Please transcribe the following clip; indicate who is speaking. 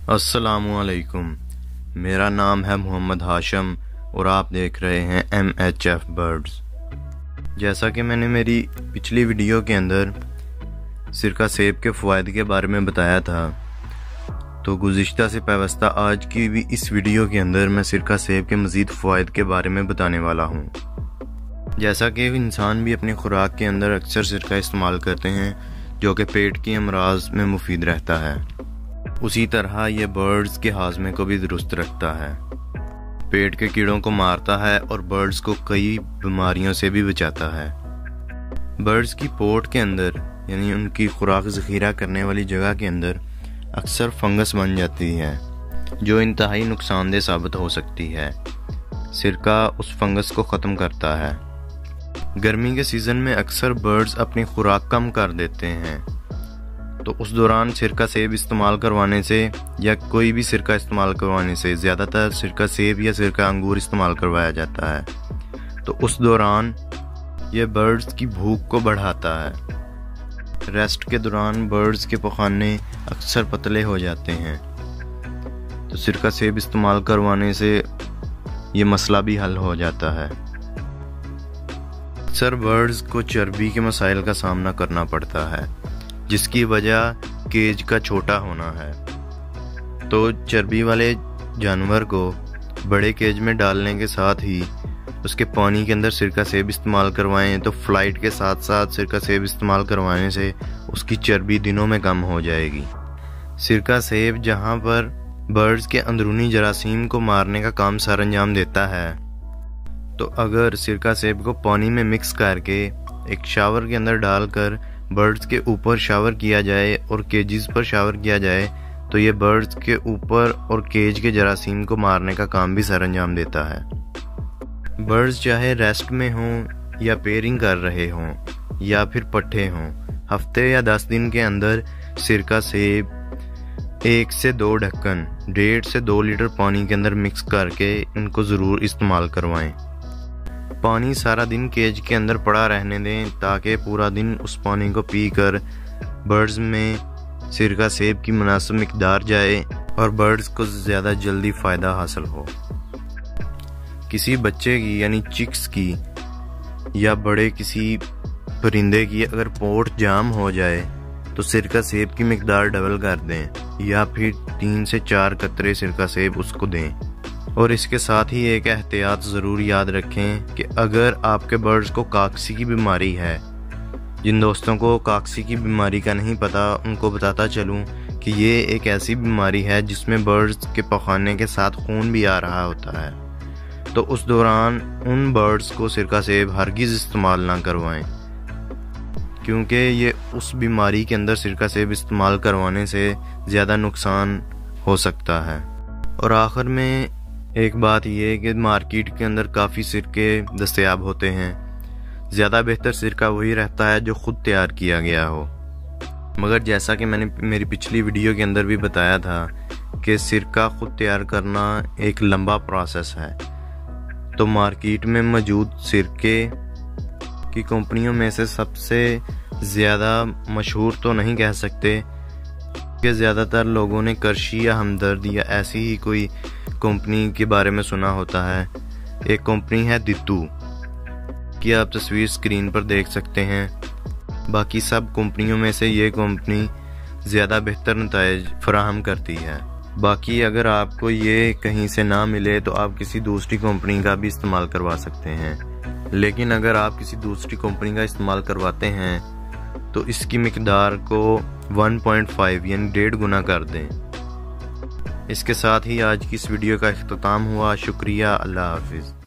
Speaker 1: अस्सलामुअलैकुम। मेरा नाम है मोहम्मद हाशम और आप देख रहे हैं MHF बर्ड्स। जैसा कि मैंने मेरी पिछली वीडियो के अंदर सिरका सेब के फ़वाइद के बारे में बताया था, तो गुज़िश्ता से पैवस्ता आज की भी इस वीडियो के अंदर मैं सिरका सेब के मज़ीद फ़वाइद के बारे में बताने वाला हूँ। जैसा कि इंसान भी अपनी खुराक के अंदर अक्सर सिरका इस्तेमाल करते हैं जो कि पेट की अमराज में मुफीद रहता है, उसी तरह ये बर्ड्स के हाजमे को भी दुरुस्त रखता है, पेट के कीड़ों को मारता है और बर्ड्स को कई बीमारियों से भी बचाता है। बर्ड्स की पोट के अंदर यानी उनकी खुराक ज़ख़ीरा करने वाली जगह के अंदर अक्सर फंगस बन जाती है जो इंतहाई नुकसानदेह साबित हो सकती है। सिरका उस फंगस को ख़त्म करता है। गर्मी के सीज़न में अक्सर बर्ड्स अपनी खुराक कम कर देते हैं, तो उस दौरान सिरका सेब इस्तेमाल करवाने से या कोई भी सिरका इस्तेमाल करवाने से, ज़्यादातर सिरका सेब या सिरका अंगूर इस्तेमाल करवाया जाता है, तो उस दौरान यह बर्ड्स की भूख को बढ़ाता है। रेस्ट के दौरान बर्ड्स के पखाने अक्सर पतले हो जाते हैं, तो सिरका सेब इस्तेमाल करवाने से ये मसला भी हल हो जाता है। अक्सर बर्ड्स को चर्बी के मसाइल का सामना करना पड़ता है, जिसकी वजह केज का छोटा होना है। तो चर्बी वाले जानवर को बड़े केज में डालने के साथ ही उसके पानी के अंदर सिरका सेब इस्तेमाल करवाएं, तो फ्लाइट के साथ साथ सिरका सेब इस्तेमाल करवाने से उसकी चर्बी दिनों में कम हो जाएगी। सिरका सेब जहां पर बर्ड्स के अंदरूनी जरासीम को मारने का काम सर अंजाम देता है, तो अगर सिरका सेब को पानी में मिक्स करके एक शावर के अंदर डालकर बर्ड्स के ऊपर शावर किया जाए और केजेस पर शावर किया जाए, तो ये बर्ड्स के ऊपर और केज के जरासीम को मारने का काम भी सर अंजाम देता है। बर्ड्स चाहे रेस्ट में हों या पेयरिंग कर रहे हों या फिर पट्ठे हों, हफ्ते या 10 दिन के अंदर सिरका सेब 1 से 2 ढक्कन 1.5 से 2 लीटर पानी के अंदर मिक्स करके इनको ज़रूर इस्तेमाल करवाएं। पानी सारा दिन केज के अंदर पड़ा रहने दें ताकि पूरा दिन उस पानी को पीकर बर्ड्स में सिरका सेब की मुनासिब मिकदार जाए और बर्ड्स को ज़्यादा जल्दी फ़ायदा हासिल हो। किसी बच्चे की यानी चिक्स की या बड़े किसी परिंदे की अगर पोट जाम हो जाए तो सिरका सेब की मिकदार डबल कर दें या फिर 3 से 4 कतरे सिरका सेब उसको दें। और इसके साथ ही एक एहतियात ज़रूर याद रखें कि अगर आपके बर्ड्स को काकसी की बीमारी है, जिन दोस्तों को काकसी की बीमारी का नहीं पता उनको बताता चलूं कि ये एक ऐसी बीमारी है जिसमें बर्ड्स के पखाने के साथ खून भी आ रहा होता है, तो उस दौरान उन बर्ड्स को सिरका सेब हरगिज़ इस्तेमाल ना करवाएं, क्योंकि ये उस बीमारी के अंदर सिरका सेब इस्तेमाल करवाने से ज़्यादा नुकसान हो सकता है। और आखिर में एक बात यह कि मार्केट के अंदर काफ़ी सिरके दस्तयाब होते हैं। ज़्यादा बेहतर सिरका वही रहता है जो ख़ुद तैयार किया गया हो, मगर जैसा कि मैंने मेरी पिछली वीडियो के अंदर भी बताया था कि सिरका ख़ुद तैयार करना एक लंबा प्रोसेस है। तो मार्केट में मौजूद सिरके की कंपनियों में से सबसे ज़्यादा मशहूर तो नहीं कह सकते कि ज़्यादातर लोगों ने करशी या हमदर्द या ऐसी ही कोई कंपनी के बारे में सुना होता है। एक कंपनी है दित्तू कि आप तस्वीर स्क्रीन पर देख सकते हैं। बाकी सब कंपनियों में से ये कंपनी ज़्यादा बेहतर नताइज फराहम करती है। बाकी अगर आपको ये कहीं से ना मिले तो आप किसी दूसरी कंपनी का भी इस्तेमाल करवा सकते हैं, लेकिन अगर आप किसी दूसरी कंपनी का इस्तेमाल करवाते हैं तो इसकी मिकदार को 1.5 यानी 1.5 गुना कर दें। इसके साथ ही आज की इस वीडियो का इख्तिताम हुआ। शुक्रिया। अल्लाह हाफिज़।